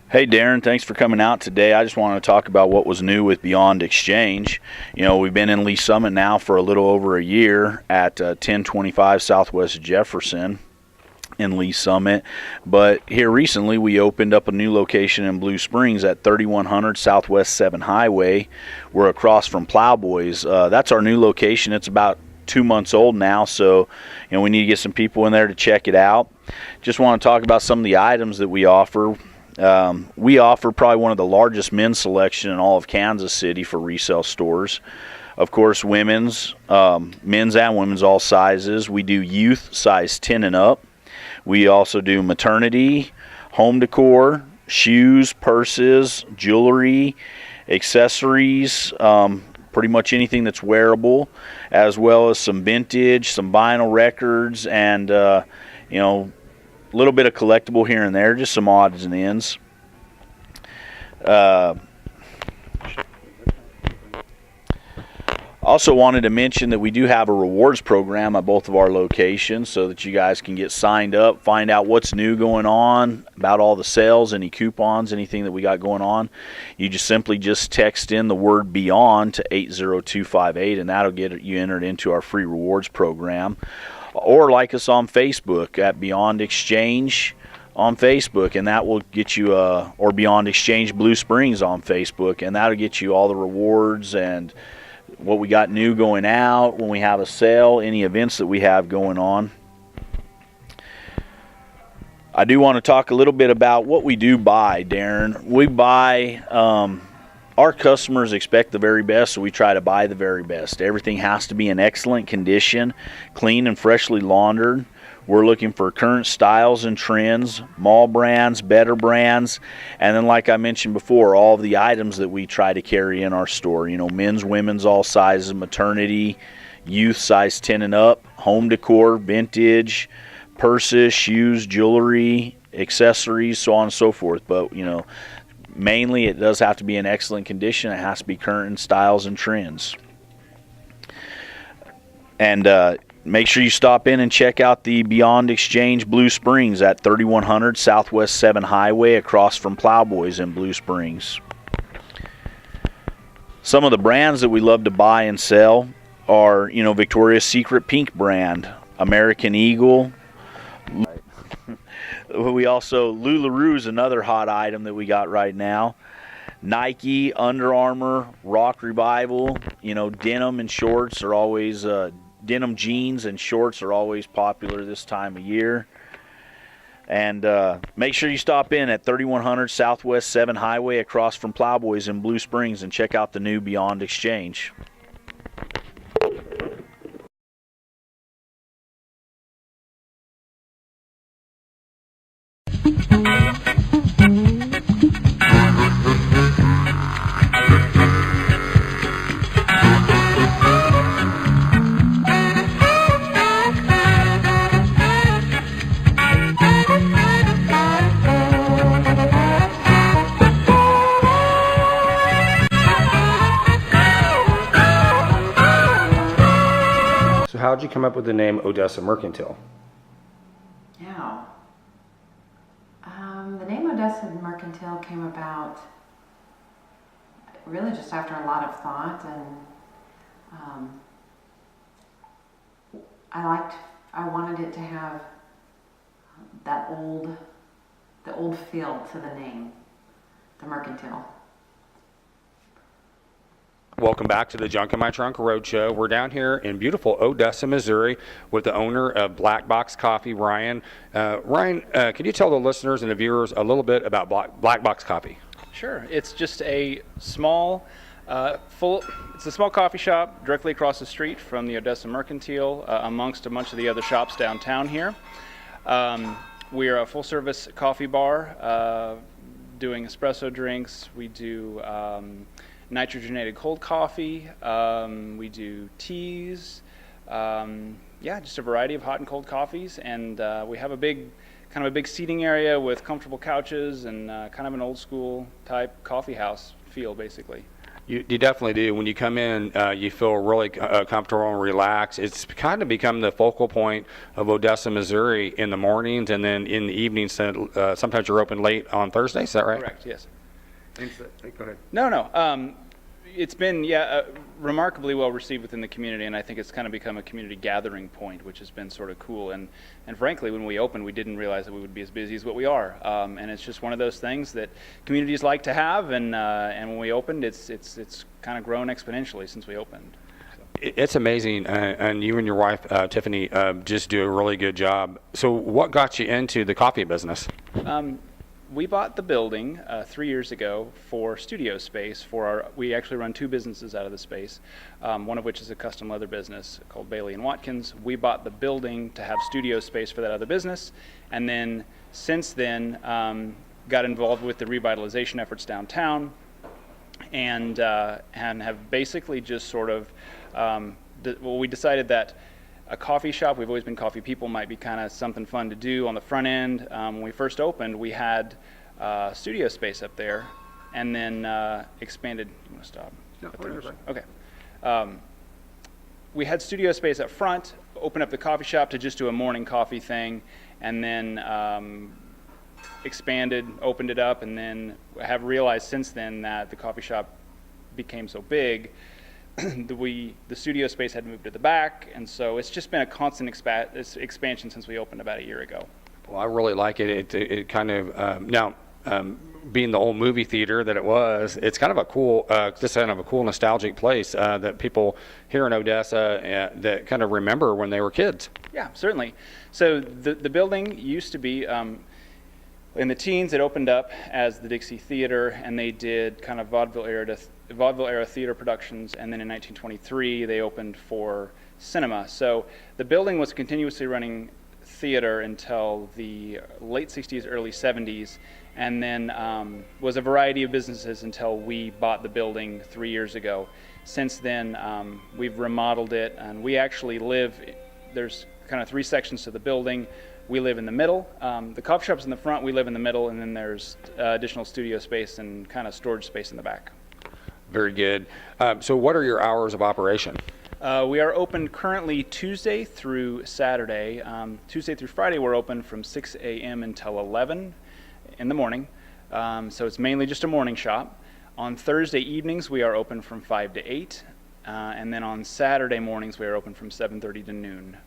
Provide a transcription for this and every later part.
Hey Darren, thanks for coming out today. I just wanted to talk about what was new with Beyond Exchange. You know, we've been in Lee Summit now for a little over a year at 1025 Southwest Jefferson in Lee Summit. But here recently we opened up a new location in Blue Springs at 3100 Southwest 7 Highway. We're across from Plowboys. That's our new location. It's about 2 months old now, so you know we need to get some people in there to check it out. Just want to talk about some of the items that we offer. We offer probably one of the largest men's selection in all of Kansas City for resale stores. Of course, men's and women's all sizes. We do youth size 10 and up. We also do maternity, home decor, shoes, purses, jewelry, accessories, pretty much anything that's wearable, as well as some vintage, some vinyl records, and you know, a little bit of collectible here and there, just some odds and ends. Also wanted to mention that we do have a rewards program at both of our locations so that you guys can get signed up, find out what's new going on, about all the sales, any coupons, anything that we got going on. You just simply text in the word BEYOND to 80258, and that'll get you entered into our free rewards program. Or like us on Facebook at Beyond Exchange on Facebook, and that will get you or Beyond Exchange Blue Springs on Facebook, and that'll get you all the rewards and what we got new going out, when we have a sale, any events that we have going on. I do want to talk a little bit about what we do buy, Darren. We buy, our customers expect the very best, so we try to buy the very best. Everything has to be in excellent condition, clean and freshly laundered. We're looking for current styles and trends, mall brands, better brands, and then like I mentioned before, all of the items that we try to carry in our store. You know, men's, women's, all sizes, maternity, youth size 10 and up, home decor, vintage, purses, shoes, jewelry, accessories, so on and so forth. But, you know, mainly it does have to be in excellent condition. It has to be current in styles and trends. And make sure you stop in and check out the Beyond Exchange Blue Springs at 3100 Southwest 7 Highway across from Plowboys in Blue Springs. Some of the brands that we love to buy and sell are, you know, Victoria's Secret Pink brand, American Eagle. We also, LuLaRoe is another hot item that we got right now. Nike, Under Armour, Rock Revival. You know, denim and shorts are always, denim jeans and shorts are always popular this time of year. And make sure you stop in at 3100 Southwest 7 Highway across from Plowboys in Blue Springs and check out the new Beyond Exchange. So how'd you come up with the name Odessa Mercantile? Yeah. The name Odessa Mercantile came about really just after a lot of thought, and I wanted it to have the old feel to the name, the Mercantile. Welcome back to the Junk in My Trunk Roadshow. We're down here in beautiful Odessa, Missouri with the owner of Black Box Coffee, Ryan. Ryan, can you tell the listeners and the viewers a little bit about Black Box Coffee? Sure. It's just a small, it's a small coffee shop directly across the street from the Odessa Mercantile, amongst a bunch of the other shops downtown here. We are a full-service coffee bar doing espresso drinks. We do nitrogenated cold coffee. We do teas. Yeah, just a variety of hot and cold coffees, and we have a big seating area with comfortable couches and kind of an old school type coffee house feel, basically. You definitely do. When you come in, you feel really comfortable and relaxed. It's kind of become the focal point of Odessa, Missouri in the mornings, and then in the evenings. Sometimes you're open late on Thursday. Is that right? Correct. Yes. Go ahead. No. It's been remarkably well received within the community, and I think it's kind of become a community gathering point, which has been sort of cool. And frankly, when we opened, we didn't realize that we would be as busy as what we are. And it's just one of those things that communities like to have. And when we opened, it's kind of grown exponentially since we opened. It's amazing, and you and your wife, Tiffany, just do a really good job. So, what got you into the coffee business? We bought the building 3 years ago for studio space we actually run two businesses out of the space, one of which is a custom leather business called Bailey & Watkins. We bought the building to have studio space for that other business, and then since then got involved with the revitalization efforts downtown, and have basically just sort of, we decided that a coffee shop, we've always been coffee people, might be kind of something fun to do on the front end. When we first opened, we had studio space up there, and then expanded. You want to stop? No, okay. We had studio space up front, opened up the coffee shop to just do a morning coffee thing, and then expanded, opened it up, and then have realized since then that the coffee shop became so big the studio space had moved to the back, and so it's just been a constant expansion since we opened about a year ago. Well, I really like it. It kind of being the old movie theater that it was, it's kind of a cool, just kind of a cool nostalgic place that people here in Odessa that kind of remember when they were kids. Yeah, certainly. So the building used to be. In the teens, it opened up as the Dixie Theater, and they did kind of vaudeville era theater productions. And then in 1923, they opened for cinema. So the building was continuously running theater until the late 60s, early 70s, and then was a variety of businesses until we bought the building 3 years ago. Since then, we've remodeled it, and we actually there's kind of three sections to the building. We live in the middle. The coffee shop's in the front, we live in the middle, and then there's additional studio space and kind of storage space in the back. Very good. So what are your hours of operation? We are open currently Tuesday through Saturday. Tuesday through Friday we're open from 6 a.m. until 11 in the morning. So it's mainly just a morning shop. On Thursday evenings we are open from 5 to 8. And then on Saturday mornings we are open from 7:30 to noon.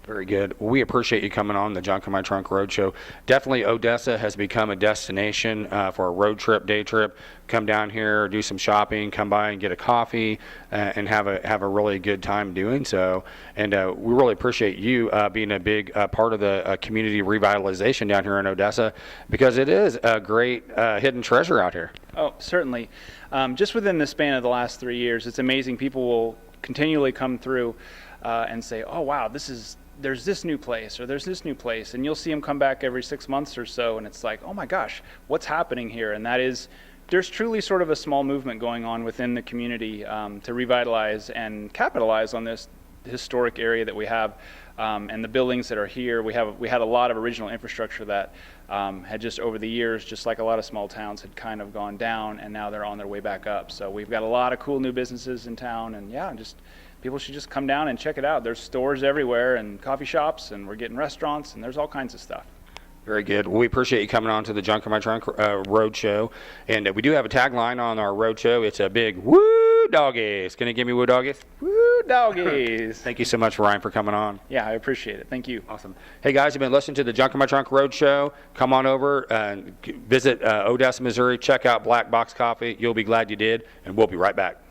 Very good. We appreciate you coming on the Junk in My Trunk Roadshow. Definitely Odessa has become a destination for a road trip, day trip. Come down here, do some shopping, come by and get a coffee, and have a really good time doing so. And we really appreciate you being a big part of the community revitalization down here in Odessa, because it is a great hidden treasure out here. Oh, certainly. Just within the span of the last 3 years, it's amazing. People will continually come through and say, oh, wow, there's this new place, or there's this new place, and you'll see them come back every 6 months or so, and it's like, oh my gosh, what's happening here? And that is, there's truly sort of a small movement going on within the community to revitalize and capitalize on this historic area that we have, and the buildings that are here. We had a lot of original infrastructure that had just over the years, just like a lot of small towns, had kind of gone down, and now they're on their way back up. So we've got a lot of cool new businesses in town, and people should just come down and check it out. There's stores everywhere and coffee shops, and we're getting restaurants, and there's all kinds of stuff. Very good. Well, we appreciate you coming on to the Junk in My Trunk Road Show. And we do have a tagline on our road show. It's a big woo doggies. Can you give me woo doggies? Woo doggies. Thank you so much, Ryan, for coming on. Yeah, I appreciate it. Thank you. Awesome. Hey, guys, you've been listening to the Junk in My Trunk Road Show. Come on over and visit Odessa, Missouri. Check out Black Box Coffee. You'll be glad you did. And we'll be right back.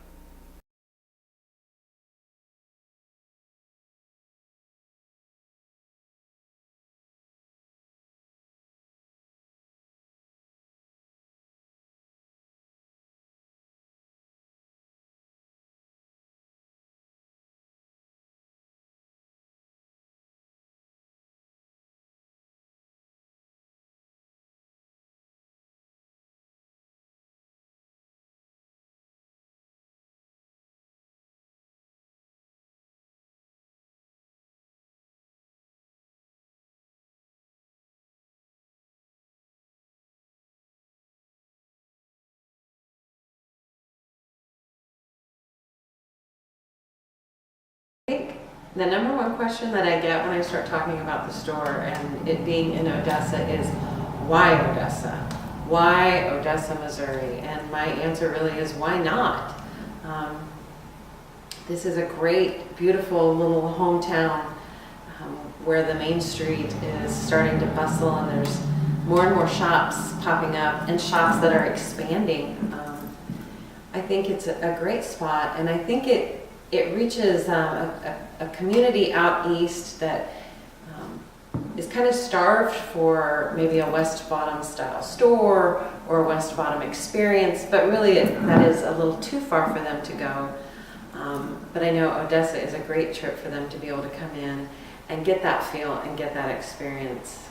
I think the number one question that I get when I start talking about the store and it being in Odessa is, why Odessa? Why Odessa, Missouri? And my answer really is, why not? This is a great, beautiful little hometown where the main street is starting to bustle and there's more and more shops popping up and shops that are expanding. I think it's a great spot, and I think it reaches a community out east that is kind of starved for maybe a West Bottom style store or a West Bottom experience, but really that is a little too far for them to go. But I know Odessa is a great trip for them to be able to come in and get that feel and get that experience.